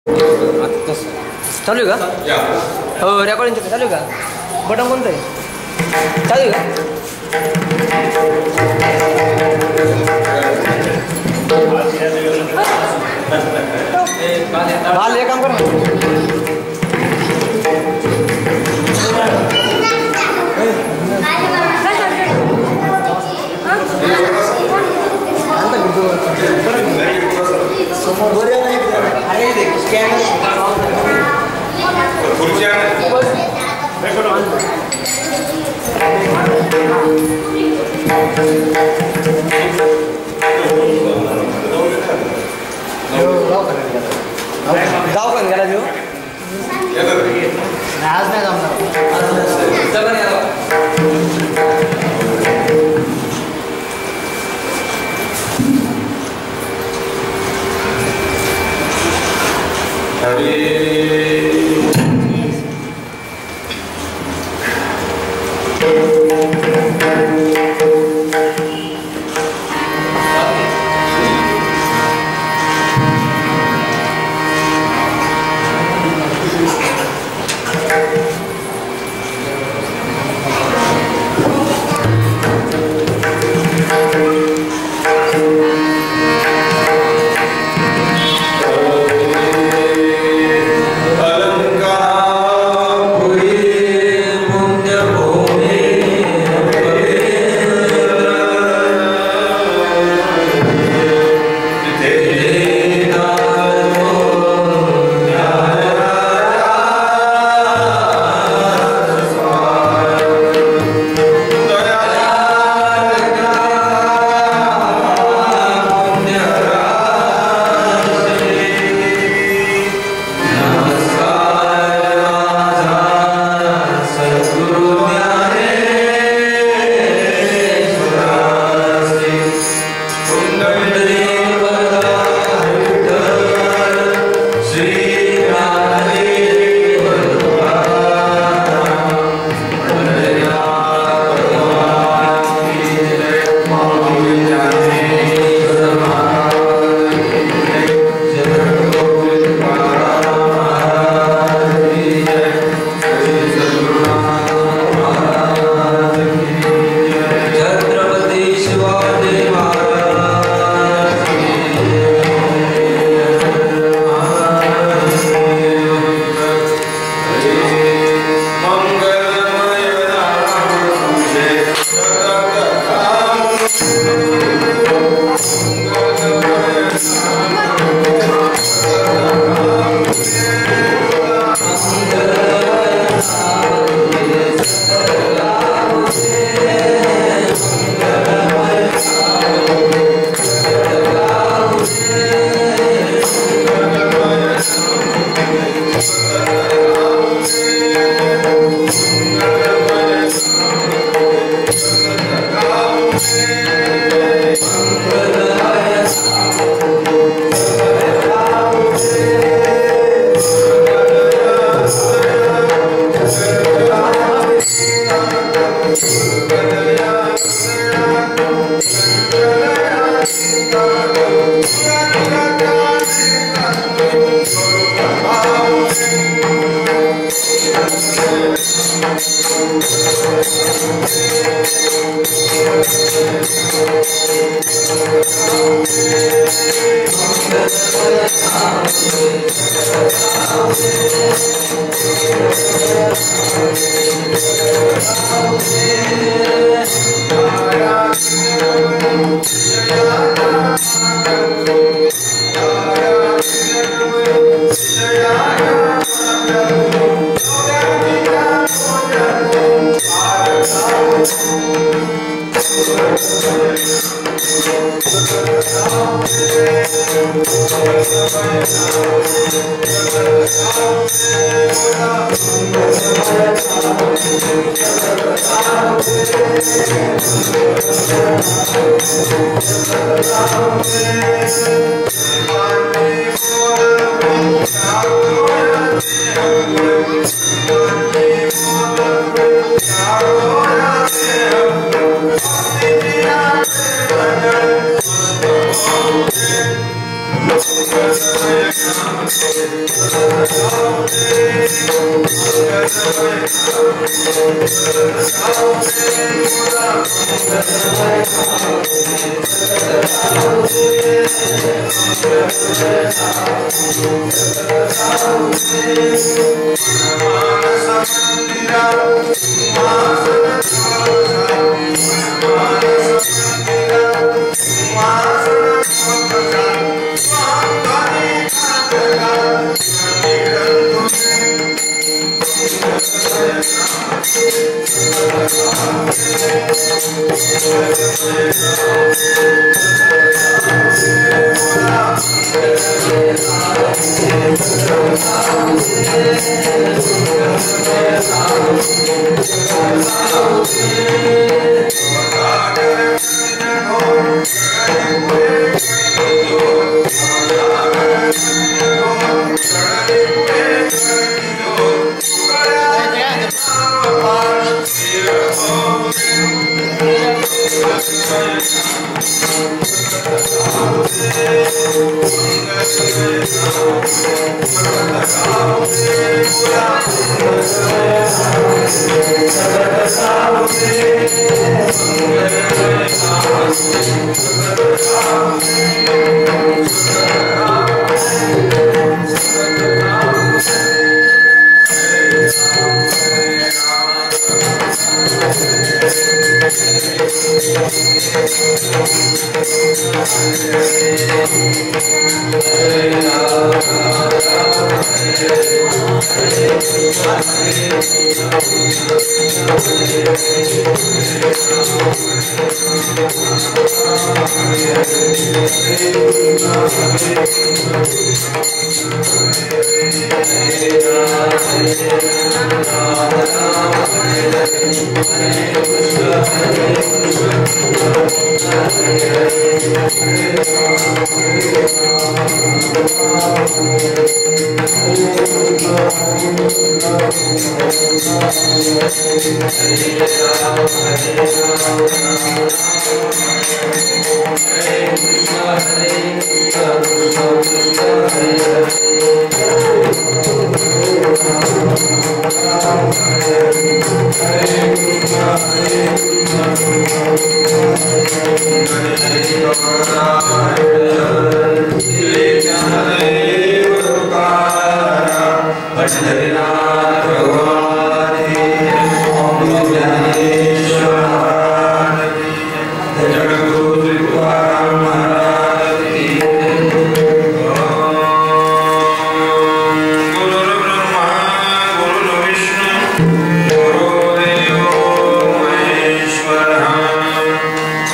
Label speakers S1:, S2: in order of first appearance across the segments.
S1: चालू आहे का? हो रेकॉर्डिंग चालू आहे का? बटन कोणतं आहे? चालू आहे का? बाल एक काम कर दवाखान्यात गेला देऊ आज नाही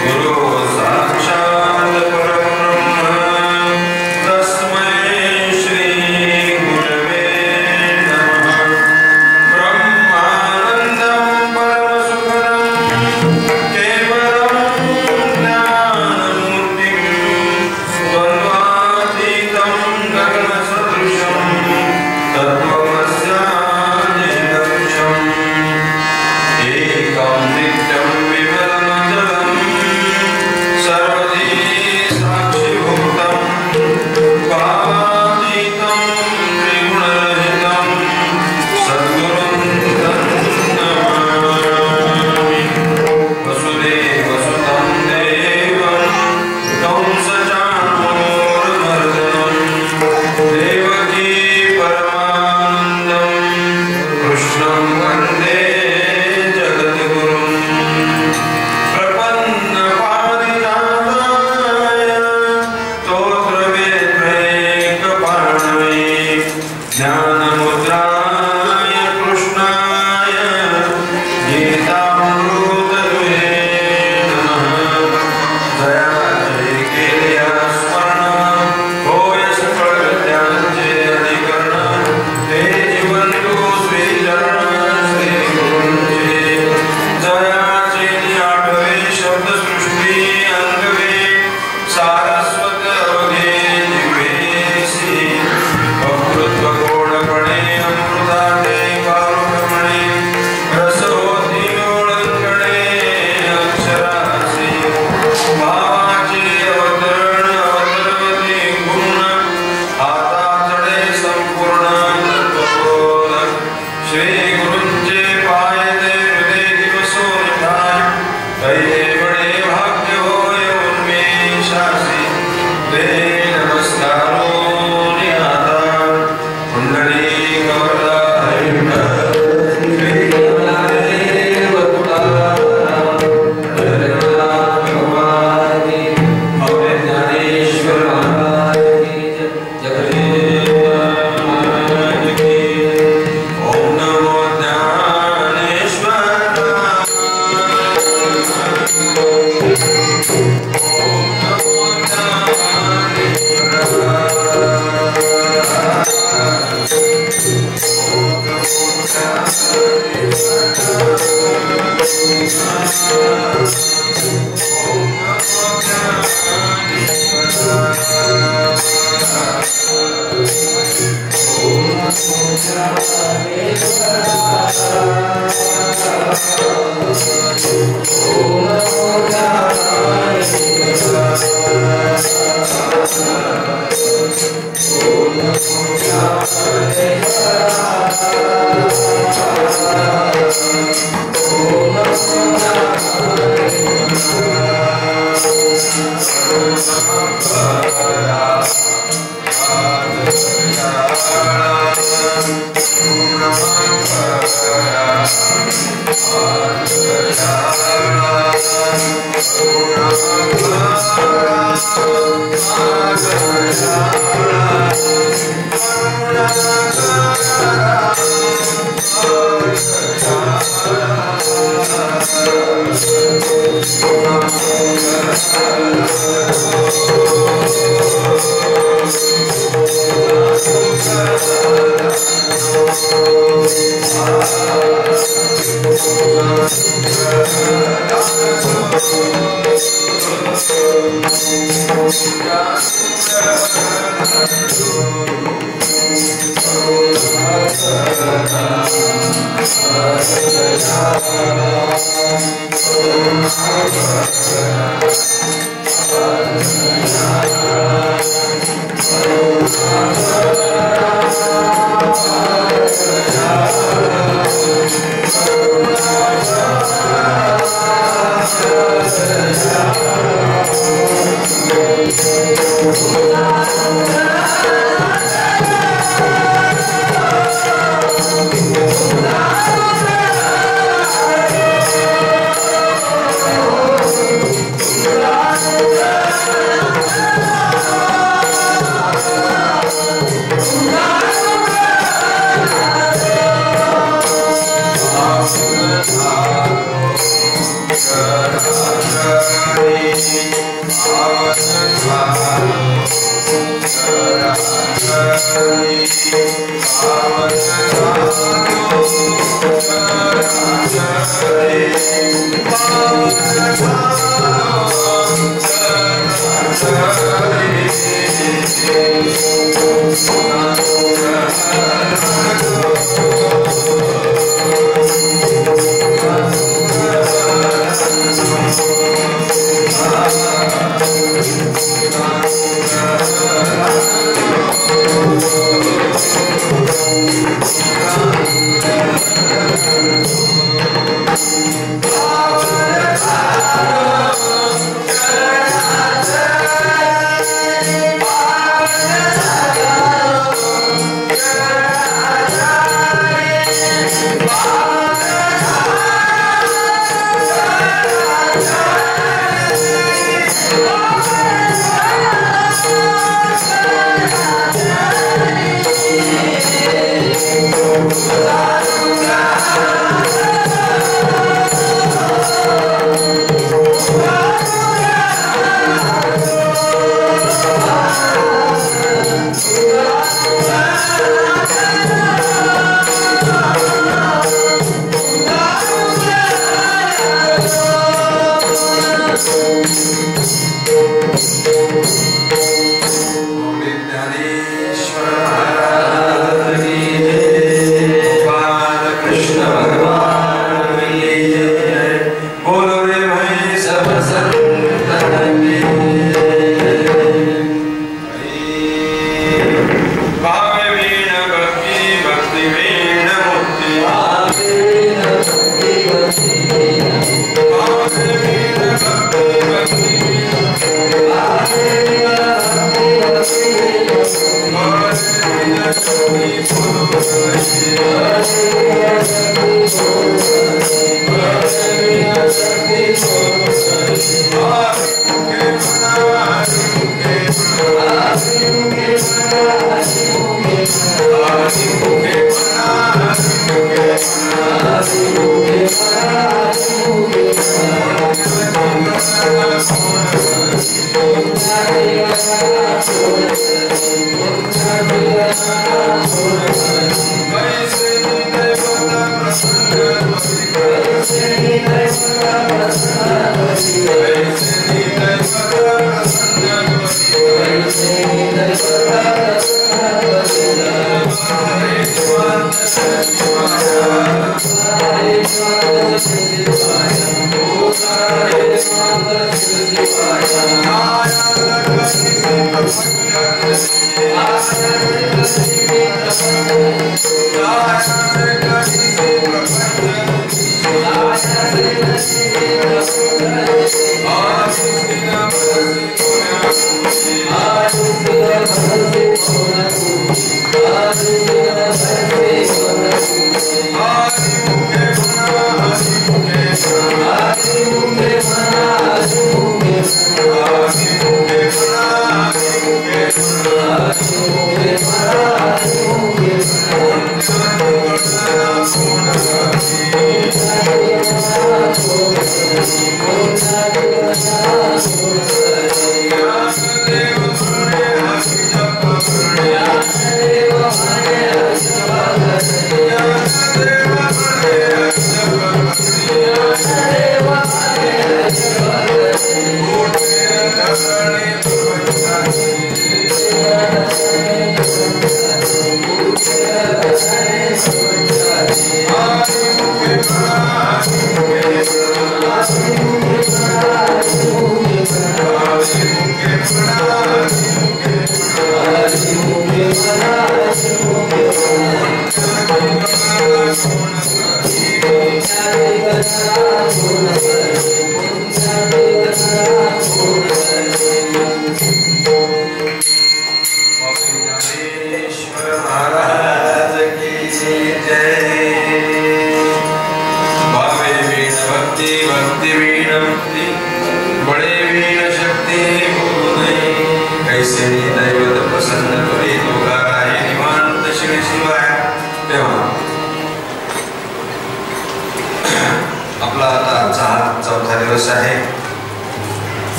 S2: गुरु साक्षात् परब्रह्म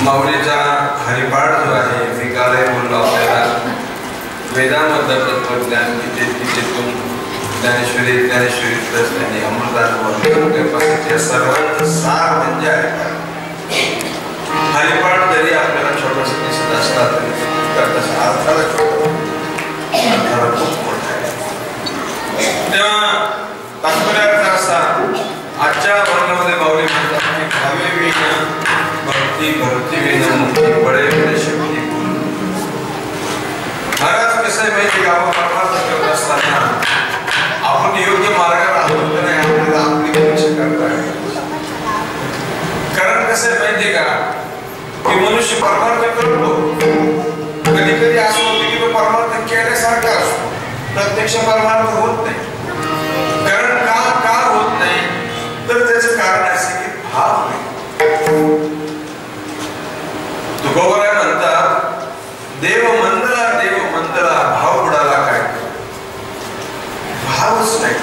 S2: माऊलीचा हरिपाठ जो आहे मी कालही बोललो आपल्याला वेदांमधलं तत्वज्ञान तिथेतून ज्ञानेश्वरी प्लस त्यांनी अमृतानुभव सर्वांचं सार म्हणजे हरिपाठ जरी आपल्याला छोटंसं दिसत असला तरी तसा अर्थाला खूप मोठा आहे. तेव्हा तात्पर्य अर्थ असा आजच्या वर्गामध्ये माऊली म्हणतात की भावे विना भक्ती भक्ती विना मुक्ती बळे विना शक्ती. महाराज कसं आहे माहिती का आपण परमार्थ करत असताना आपण योग्य मार्गावर आहोत का नाही आपल्याला आपली परीक्षा करता आहे. कारण कसं आहे माहिती का की मनुष्य परमार्थ करतो कधी कधी असं होतं की तो परमार्थ केल्यासारखा असतो प्रत्यक्ष परमार्थ होत नाही. कारण का होत नाही तर त्याचं कारण असे की भाव नाही. तुकोबराय म्हणतात देव मंदला भाव बुडाला काय भावच नाही.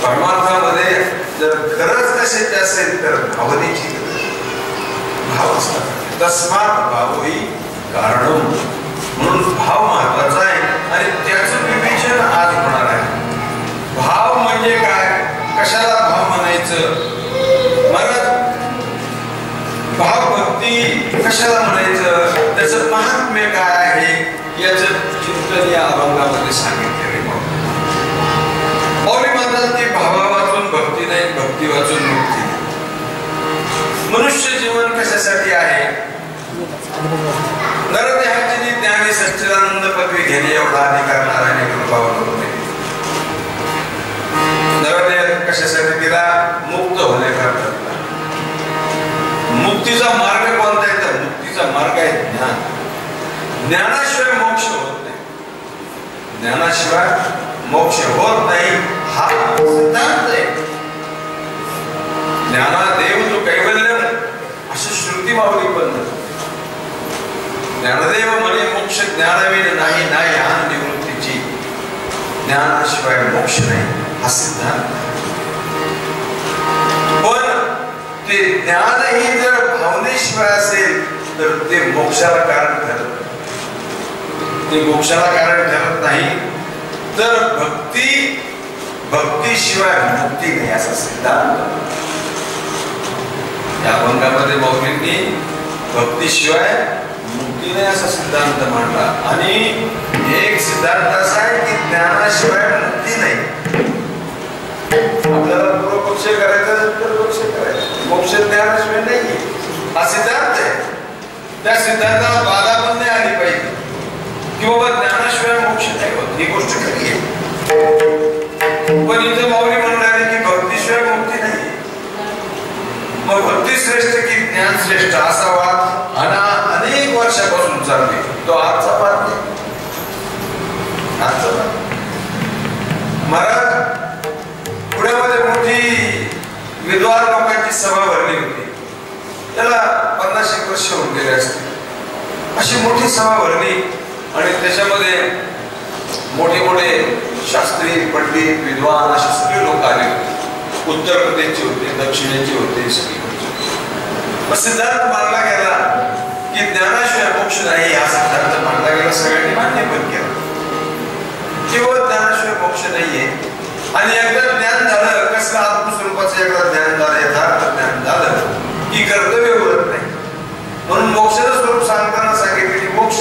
S2: परमार्थामध्ये जर खरंच कशाचे असेल तर भावनेची भाव असतात. तस्मात भाव ही कारण म्हणून भाव महत्वाचा आहे आणि त्याचं विवेचन आज होणार आहे. भाव म्हणजे काय कशाला भाव म्हणायचं महाराज भाव भक्ती कशाला म्हणायचं त्याचं महात्म्य काय आहे याचं चिंतन या अभंगामध्ये सांगितलेले. माऊली म्हणतात की भावा वाचून भक्ती नाही भक्ती वाचून मुक्ती. मनुष्य जीवन कशासाठी आहे नरदेहाची ज्ञानी सच्चिदानंद पदवी घेणे एवढा अधिकार नारायण कृपावरून नरदेह कशासाठी दिला मुक्त होण्याकरता. मुक्तीचा मार्ग कोणता आहे तर मुक्तीचा मार्ग आहे ज्ञान. ज्ञानाशिवाय मोक्ष होत नाही. ज्ञानाशिवाय मोक्ष होत नाही हा सिद्धांत आहे. ज्ञानादेव जो कैवल्यम अशी श्रुती माऊली पण ज्ञानदेव म्हणे मोक्ष ज्ञानविन नाही नाही हा निवृत्तीची. ज्ञानाशिवाय मोक्ष नाही हा सिद्धांत. पण ते ज्ञानही जर भावनेशिवाय असेल तर ते मोक्षाला कारण ठरत. ते मोक्षाला कारण ठरत नाही तर भक्तीशिवाय मुक्ती नाही असा सिद्धांत या अभंगामध्ये माऊलींनी भक्तीशिवाय मुक्ती नाही असा सिद्धांत मांडला. आणि एक सिद्धांत असा आहे की ज्ञानाशिवाय मुक्ती नाही. आपल्याला पूर्वपक्ष करायचा उत्तरपक्ष करायचा मोक्ष ज्ञानाशिवाय नाही हा सिद्धांत आहे. त्या सिद्धांताला बाधा पण नाही श्रेष्ठ असावा अनेक वर्षापासून चालले. तो आजचा पाठ नाही, आजचा पाठ. महाराज पुण्यामध्ये मोठी विद्वान लोकांची सभा भरली होती. त्याला 50 वर्ष होऊन गेले असते. अशी मोठी सभा भरली आणि त्याच्यामध्ये मोठे मोठे शास्त्री पंडित विद्वान असे सगळे लोक आले होते. उत्तर प्रदेशचे होते, दक्षिणेचे होते, सगळीकडचे. सिद्धांत मानला गेला की ज्ञानाशिवाय मोक्ष नाही. हा सिद्धांत मानला गेला, सगळ्यांनी मान्य पण केला किंवा ज्ञानाशिवाय मोक्ष नाहीये. आणि एकदा ज्ञान झालं, कसलं आत्मस्वरूपाचं एकदा ज्ञान झालं, यथार्थ ज्ञान झालं की कर्तव्य उरत नाही. म्हणून मोक्षाचं स्वरूप सांगताना सांगितले की मोक्ष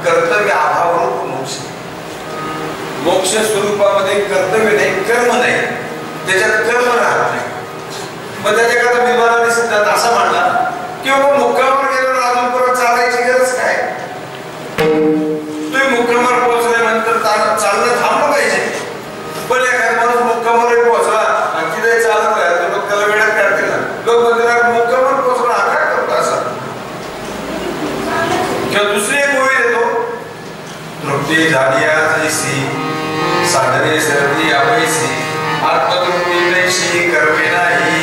S2: कर्तव्य अभावरूप मोक्ष. मोक्ष स्वरूपामध्ये कर्तव्य नाही, कर्म नाही, त्याच्यात कर्म राहत नाही. मग त्याच्याकरता विद्वानाने सिद्धांत असा मांडला की बाबा मुक्कामावर गेल्यावर अजून परत चालायची गरज काय. तुम्ही मुक्कामावर पोहोचल्यानंतर चालणं थांबलं पाहिजे. पण एखादा माणूस मुक्कामावर पोहोचला आणि तिथे चालत राहिला, लोक त्याला वेळात काढतील ना. लोक म्हणतात मुक्कामावर पोहोचला हा काय करतो असा. किंवा दुसरी एक ओळी देतो, तृप्ती झाली जैसी साधने सर्दी आवैसी आत्मतृप्ती नैशी कर्मे नाही.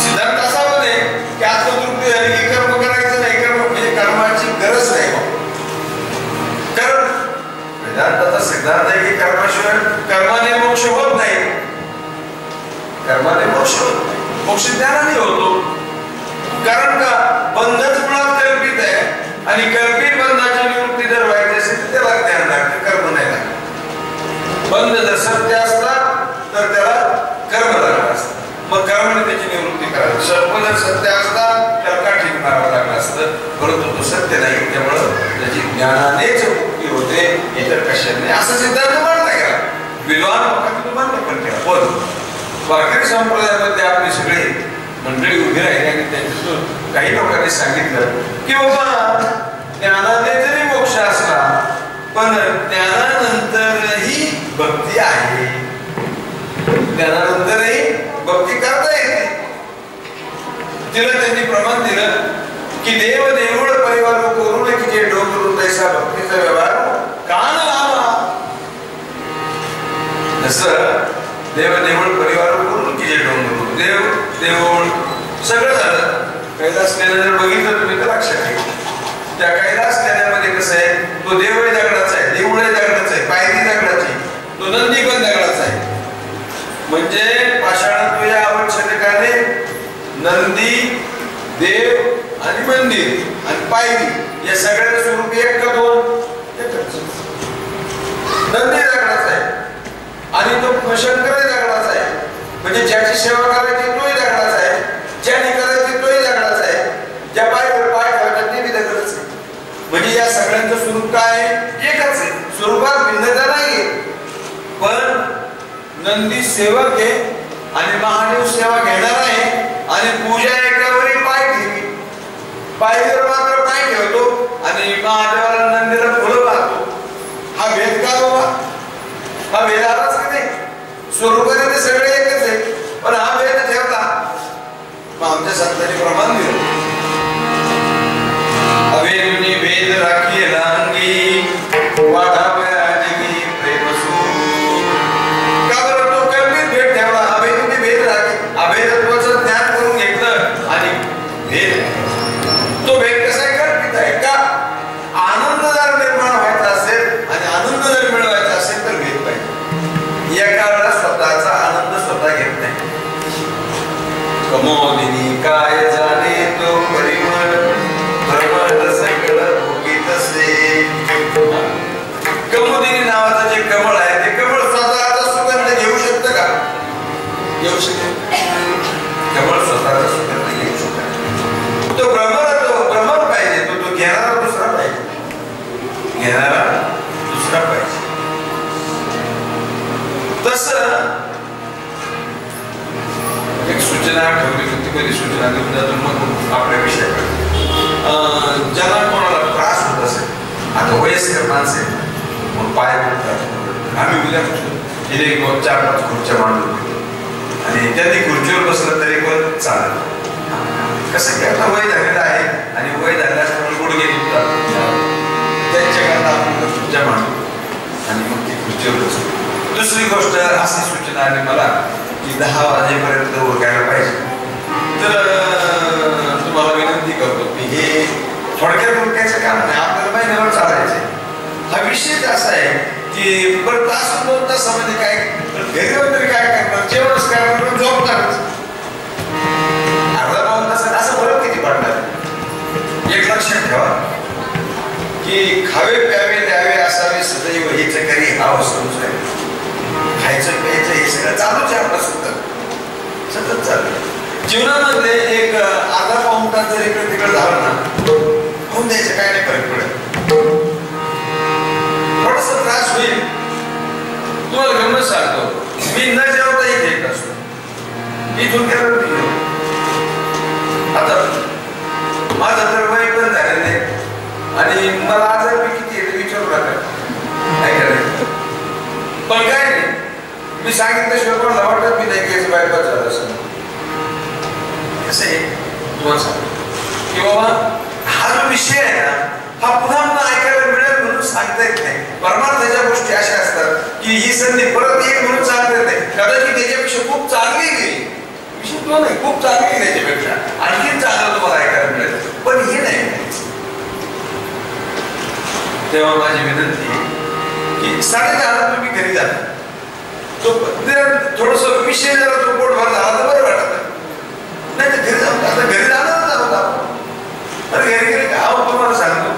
S2: सिद्धांत असा होते की आत्मतृप्ती झाली की कर्म करायचं नाही. कर्म म्हणजे कर्माची गरज नाही. कारण वेदांताचा सिद्धांत आहे की कर्माशिवाय कर्माने मोक्ष होत नाही. कर्माने मोक्ष होत नाही, मोक्ष ज्ञानाने होतो. कारण का बंधच मुळात कल्पित आहे आणि कल्पित बंधाची निवृत्ती जर व्हायची असेल तर त्याला ज्ञान लागते, कर्म नाही लागते. बंध जर सत्य असता तर त्याला कर्म लागलं असतं, मग कर्माने त्याची निवृत्ती करायची. सर्प जर सत्य असता त्याला काठी मारावं लागलं असतं, परंतु तो सत्य नाही, त्यामुळं त्याची ज्ञानानेच मुक्ती होते, इतर कशाने. असा सिद्धांत मांडला गेला. विद्वान लोकांनी तो मान्य पण केला. पण वारकरी संप्रदायामध्ये आपली सगळी मंडळी उभी राहिली आणि त्यांच्यातून काही लोकांनी सांगितलं की बाबा ज्ञानाने जरी मोक्ष असला पण ज्ञानानंतरही भक्ती आहे. ज्ञानानंतरही भक्ती करता येते. तिला त्यांनी प्रमाण दिलं की देव देऊळ परिवार करून की जे डोंगरून तैसा भक्तीचा व्यवहार कान लावा. जसं देव देऊळ परिवार करून की जे डोंगरून देव देऊळ सगळं झालं. कैलास लेण्या जर बघितलं तुम्ही तर लक्षात ठेवा, त्या कैलास लेण्यामध्ये कसं आहे, तो देवही दगडाचा आहे, देऊळही दगडाचा आहे, पायरी दगडाची, तो नंदी पण दगडाचा आहे. म्हणजे पाषाणत्वया आवश्यकाने नंदी, देव आणि मंदिर आणि पायरी या सगळ्याचं स्वरूप एक का दोन? एकच. नंदी दगडाचा आहे आणि तो शंकरही दगडाचा आहे. म्हणजे ज्याची सेवा करायची तोही दगडाचा आहे, ज्याने करायची तोही दगडाचा आहे, ज्या पायवर पाय ठेवायचा ते बी दगडाच आहे. म्हणजे या सगळ्यांचं स्वरूप काय एकच आहे, स्वरूपात भिन्नता नाहीये. पण नंदी सेवक आहे आणि महादेव सेवा घेणार आहे आणि पूजा एकावरही पाय ठेवी, पायरीवर मात्र पाय ठेवतो आणि महादेवाला नंदीला फुलं पाहतो. हा भेद का बाबा? हा भेद आलाच की नाही? स्वरूपाने ते सगळे एकच आहे, पण हा भेद ठेवला. मग आमच्या संतांनी प्रमाण दिलं, अवेदुनी भेद राखी लांगी वाढावे राजगी प्रेमसू. का बरं? तो कल्पित भेद ठेवला, अवेदुनी भेद राखी, अभेदत्वाचं ज्ञान करून घेतलं आणि भेद, तो भेद कसा कल्पित आहे का? आनंद जर निर्माण व्हायचा असेल आणि आनंद जर मिळवायचा असेल तर भेद पाहिजे. एकाला स्वतःचा आनंद स्वतः घेत नाही. कमोदिनी काय जाणे तो परिमळ प्रमळ सगळ भोगीत असे. कमोदिनी नावाचं जे कमळ आहे ते कमळ स्वतःचा सुगंध घेऊ शकतं का? घेऊ शकते. कमळ स्वतःचा सुगंध घेऊ शकतो. तो भ्रमर पाहिजे, तो घेणारा दुसरा पाहिजे, घेणारा दुसरा पाहिजे. तसं एक सूचना ठेवली होती, कधी सूचना देऊन जातो मग आपल्या विषयाकडे. ज्यांना कोणाला त्रास होत असेल, आता वयस्कर माणसे मग पाय पडतात, आम्ही उद्या गेले 4-5 खुर्च्या मांडून आणि त्यांनी खुर्चीवर बसलं तरी पण चालेल. कसं की आता वय झालेलं आहे आणि वय झाल्यास गुडघे दुखतात, त्यांच्याकरता आपण खुर्च्या मांडू आणि मग ती खुर्चीवर बसतो. दुसरी गोष्ट अशी सूचना आली मला की 10 वाजेपर्यंत उरकायला पाहिजे. तर तुम्हाला विनंती करतो की हे थोडक्यात उरकायचं काम नाही, आपल्याला महिन्यावर चालायचं. हा विषयच असा आहे की बरं तास 2 तासामध्ये काय घरी जाऊन तरी काय करणार, जेवणच करणार, झोपणारच. अर्धा पाऊण तासात असं बरं किती पडणार. एक लक्षात ठेवा की खावे प्यावे द्यावे असावे सदैव हीच करी हा संसार आहे. खायचं प्यायचं हे सगळं चालूच आहे आपलं सतत चालू. जीवनामध्ये एक अर्धा पाऊण तास जर इकडे तिकडे झालं ना होऊन द्यायचं, काय नाही फरक पडत. थोडासा त्रास होईल. तुम्हाला गमत सांगतो, मी न जेवता इथे येत असतो, इथून गेलो आता माझं तर वय पण झालेलं आहे आणि मला आजार मी किती येते विचारू नका, काय करायचं. पण काय नाही, मी सांगितल्याशिवाय कोणाला वाटत मी नाही की याचं बायपास झालं असं. कसं आहे तुम्हाला सांगतो की बाबा हा जो विषय आहे ना हा पुन्हा पुन्हा ऐकायला मिळेल म्हणून सांगता येत नाही. परमार्थाच्या गोष्टी अशा असतात की ही संधी परत येईल म्हणून सांगता येत नाही. कदाचित त्याच्यापेक्षा खूप चांगली गेली, विषय तो नाही, खूप चांगली त्याच्यापेक्षा आणखीन चांगलं तुम्हाला ऐकायला मिळेल, पण हे नाही. तेव्हा माझी विनंती की 10:30 तुम्ही घरी जाता, तो थोडस विषय जरा तो पोटभर झाला तर बरं वाटत नाही. तर घरी जाऊन आता घरी जाणार होता तर घरी घरी काय तुम्हाला सांगतो,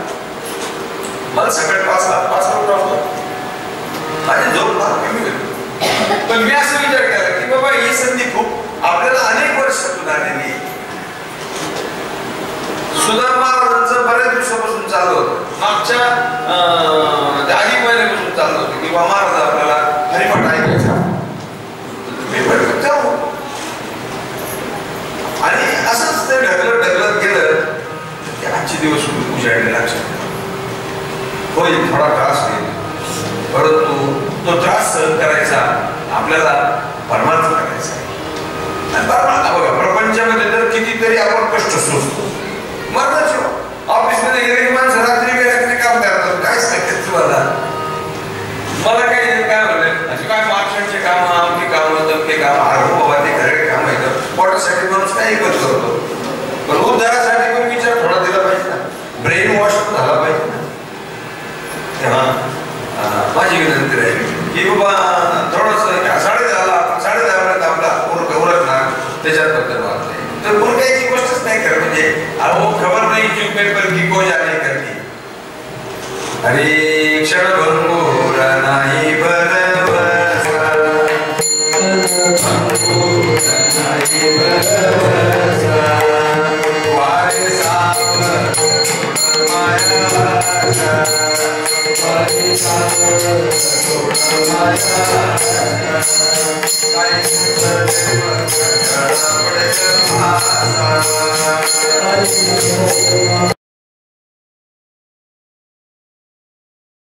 S2: मला सकाळी 5 ला उठावतो, माझी झोप फार कमी होती. पण मी असं विचार केला की बाबा ही संधी खूप आपल्याला अनेक वर्षातून आलेली. सुधार महाराजांचं बऱ्याच दिवसापासून चालू होतं, मागच्या 10 महिन्यापासून चालू होतं की बाबा महाराज आपल्याला हरिपाठ ऐकायचा. मी बरं जाऊ आणि असंच ते ढकलत गेलं की आजचे दिवस उजाडले. लक्षात होईल, थोडा त्रास होईल, परंतु तो त्रास सहन करायचा आपल्याला परमार्थ करायचा आहे. आणि परमार्थ बघा प्रपंचामध्ये तर कितीतरी आपण कष्ट सोसतो. मरणाची ऑफिसमध्ये गेलेली माणसं रात्री काम करतात, काय सांगतात तुम्हाला. मला काही काय म्हणलं काय मार्चचे काम, आमचे काम, तमके काम, आरोप बाबा ते खरे काम येतं. पोटासाठी माणूस काही करतो, पण उद्धारासाठी पण विचार थोडा दिला पाहिजे ना, ब्रेन वॉश झाला पाहिजे ना. तेव्हा माझी विनंती राहील की बाबा थोडस 10:30 पर्यंत आपला उरकणार त्याच्याबद्दल वाटते. तर उरकायची गोष्टच नाही खरं म्हणजे अहो खबर नाही क्यों पेपर की को जाने करती. अरे क्षणभंगूर नाही भरवसा, नाही भरवसा, वारे सावर माया, वारे सावर माया,